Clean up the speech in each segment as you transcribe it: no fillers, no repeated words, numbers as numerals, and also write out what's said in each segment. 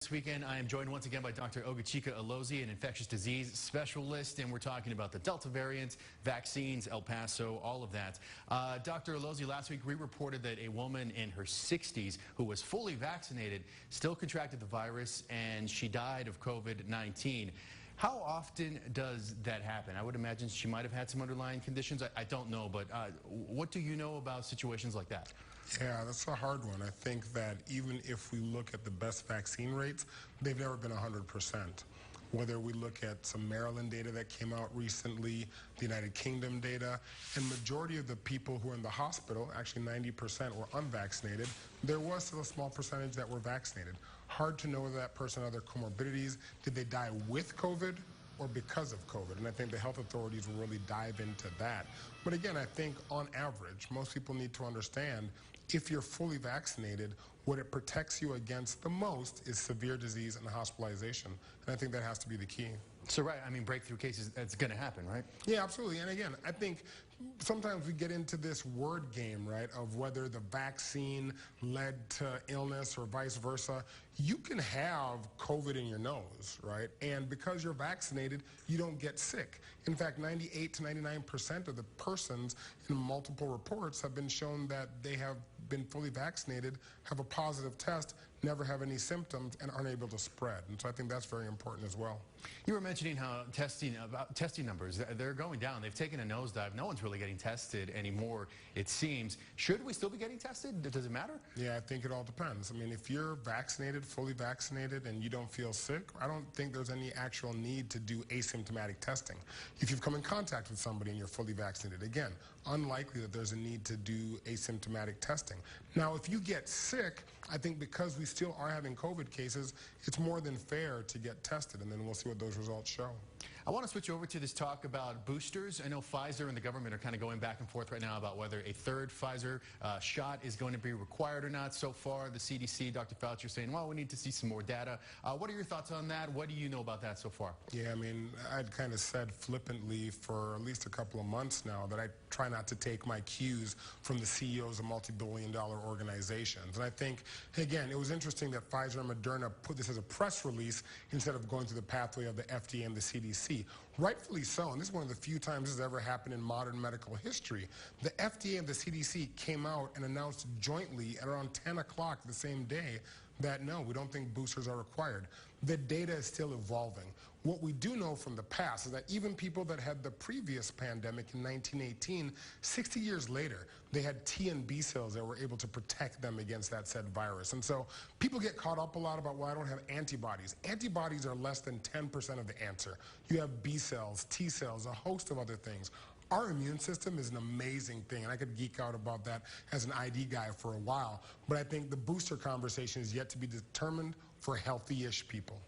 This weekend, I am joined once again by Dr. Ogechika Alozie, an infectious disease specialist, and we're talking about the Delta variant, vaccines, El Paso, all of that. Dr. Alozie, last week we reported that a woman in her 60s who was fully vaccinated still contracted the virus, and she died of COVID-19. How often does that happen? I would imagine she might have had some underlying conditions. I don't know, but what do you know about situations like that? Yeah, that's a hard one. I think that even if we look at the best vaccine rates, they've never been 100%. Whether we look at some Maryland data that came out recently, the United Kingdom data, and majority of the people who are in the hospital, actually 90% were unvaccinated, there was still a small percentage that were vaccinated. Hard to know whether that person had other comorbidities. Did they die with COVID or because of COVID? And I think the health authorities will really dive into that. But again, I think on average, most people need to understand if you're fully vaccinated, what it protects you against the most is severe disease and hospitalization. And I think that has to be the key. So, right, I mean, breakthrough cases, that's going to happen, right? Yeah, absolutely. And again, I think sometimes we get into this word game, right, of whether the vaccine led to illness or vice versa. You can have COVID in your nose, right? And because you're vaccinated, you don't get sick. In fact, 98 to 99% of the persons in multiple reports have been shown that they have been fully vaccinated, have a positive test, never have any symptoms, and aren't able to spread. And so I think that's very important as well. You were mentioning how testing numbers, they're going down. They've taken a nosedive. No one's really getting tested anymore, it seems. Should we still be getting tested? Does it matter? Yeah, I think it all depends. I mean, if you're vaccinated, fully vaccinated, and you don't feel sick, I don't think there's any actual need to do asymptomatic testing. If you've come in contact with somebody and you're fully vaccinated, again, unlikely that there's a need to do asymptomatic testing. Now, if you get sick, I think because we still are having COVID cases, it's more than fair to get tested, and then we'll see what those results show. I want to switch over to this talk about boosters. I know Pfizer and the government are kind of going back and forth right now about whether a third Pfizer shot is going to be required or not. So far, the CDC, Dr. Fauci, are saying, well, we need to see some more data. What are your thoughts on that? What do you know about that so far? Yeah, I mean, I'd kind of said flippantly for at least a couple of months now that I try not to take my cues from the CEOs of multi-billion-dollar organizations. And I think, again, it was interesting that Pfizer and Moderna put this as a press release instead of going through the pathway of the FDA and the CDC. Rightfully so, and this is one of the few times this has ever happened in modern medical history. The FDA and the CDC came out and announced jointly at around 10 o'clock the same day that no, we don't think boosters are required. The data is still evolving. What we do know from the past is that even people that had the previous pandemic in 1918, 60 years later, they had T and B cells that were able to protect them against that said virus. And so people get caught up a lot about, well, I don't have antibodies. Antibodies are less than 10% of the answer. You have B cells, T cells, a host of other things. Our immune system is an amazing thing, and I could geek out about that as an ID guy for a while, but I think the booster conversation is yet to be determined for healthy-ish people.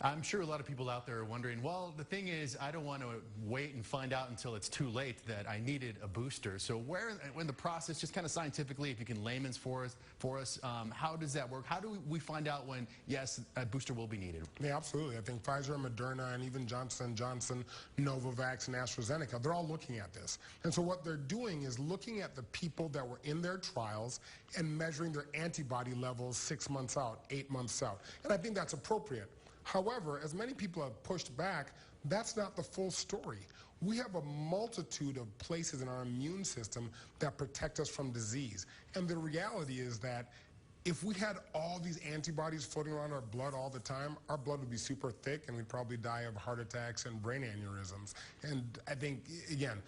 I'm sure a lot of people out there are wondering, well, the thing is, I don't want to wait and find out until it's too late that I needed a booster. So where in the process, just kind of scientifically, if you can layman's for us, how does that work? How do we find out when, yes, a booster will be needed? Yeah, absolutely. I think Pfizer and Moderna and even Johnson & Johnson, Novavax, and AstraZeneca, they're all looking at this. And so what they're doing is looking at the people that were in their trials and measuring their antibody levels 6 months out, 8 months out. And I think that's appropriate. However, as many people have pushed back, that's not the full story. We have a multitude of places in our immune system that protect us from disease. And the reality is that if we had all these antibodies floating around our blood all the time, our blood would be super thick and we'd probably die of heart attacks and brain aneurysms. And I think, again,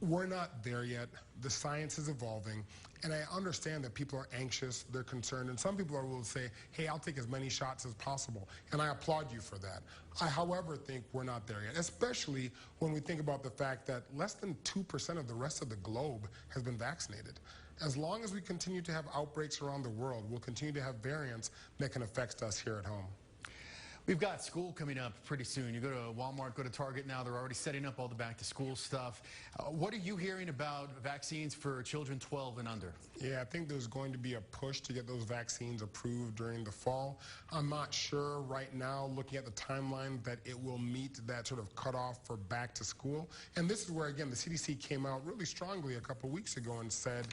we're not there yet. The science is evolving, and I understand that people are anxious, they're concerned, and some people are willing to say, hey, I'll take as many shots as possible, and I applaud you for that. I, however, think we're not there yet, especially when we think about the fact that less than 2% of the rest of the globe has been vaccinated. As long as we continue to have outbreaks around the world, we'll continue to have variants that can affect us here at home. We've got school coming up pretty soon. You go to Walmart, go to Target now, they're already setting up all the back-to-school stuff. What are you hearing about vaccines for children 12 and under? Yeah, I think there's going to be a push to get those vaccines approved during the fall. I'm not sure right now, looking at the timeline, that it will meet that sort of cutoff for back to school. And this is where, again, the CDC came out really strongly a couple weeks ago and said,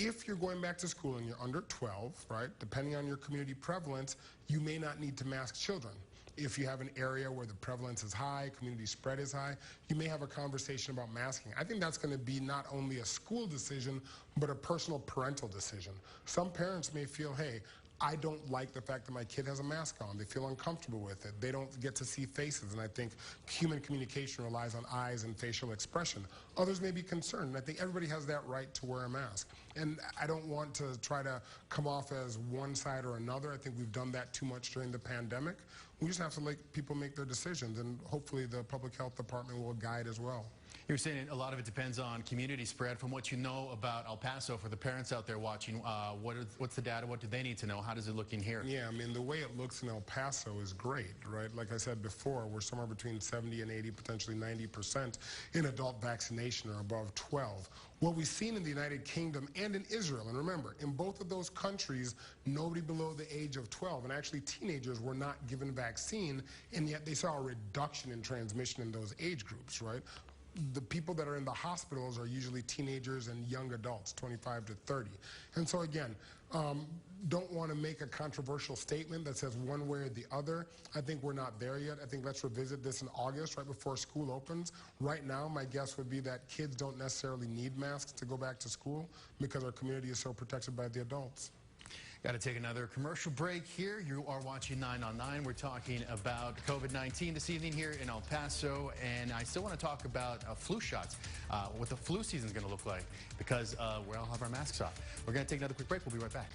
If you're going back to school and you're under 12, right, depending on your community prevalence, you may not need to mask children. If you have an area where the prevalence is high, community spread is high, you may have a conversation about masking. I think that's going to be not only a school decision, but a personal parental decision. Some parents may feel, hey, I don't like the fact that my kid has a mask on. They feel uncomfortable with it. They don't get to see faces, and I think human communication relies on eyes and facial expression. Others may be concerned, and I think everybody has that right to wear a mask. And I don't want to try to come off as one side or another. I think we've done that too much during the pandemic. We just have to let people make their decisions, and hopefully the public health department will guide as well. You're saying a lot of it depends on community spread. From what you know about El Paso, for the parents out there watching, what's the data? What do they need to know? How does it look in here? Yeah, I mean, the way it looks in El Paso is great, right? Like I said before, we're somewhere between 70 and 80, potentially 90% in adult vaccination or above 12. What we've seen in the United Kingdom and in Israel, and remember, in both of those countries, nobody below the age of 12, and actually teenagers were not given vaccine, and yet they saw a reduction in transmission in those age groups, right? The people that are in the hospitals are usually teenagers and young adults, 25 to 30. And so again, don't want to make a controversial statement that says one way or the other. I think we're not there yet. I think let's revisit this in August, right before school opens. Right now, my guess would be that kids don't necessarily need masks to go back to school because our community is so protected by the adults. Got to take another commercial break here. You are watching 9 on 9. We're talking about COVID-19 this evening here in El Paso, and I still want to talk about flu shots, what the flu season is going to look like, because we all have our masks off. We're going to take another quick break. We'll be right back.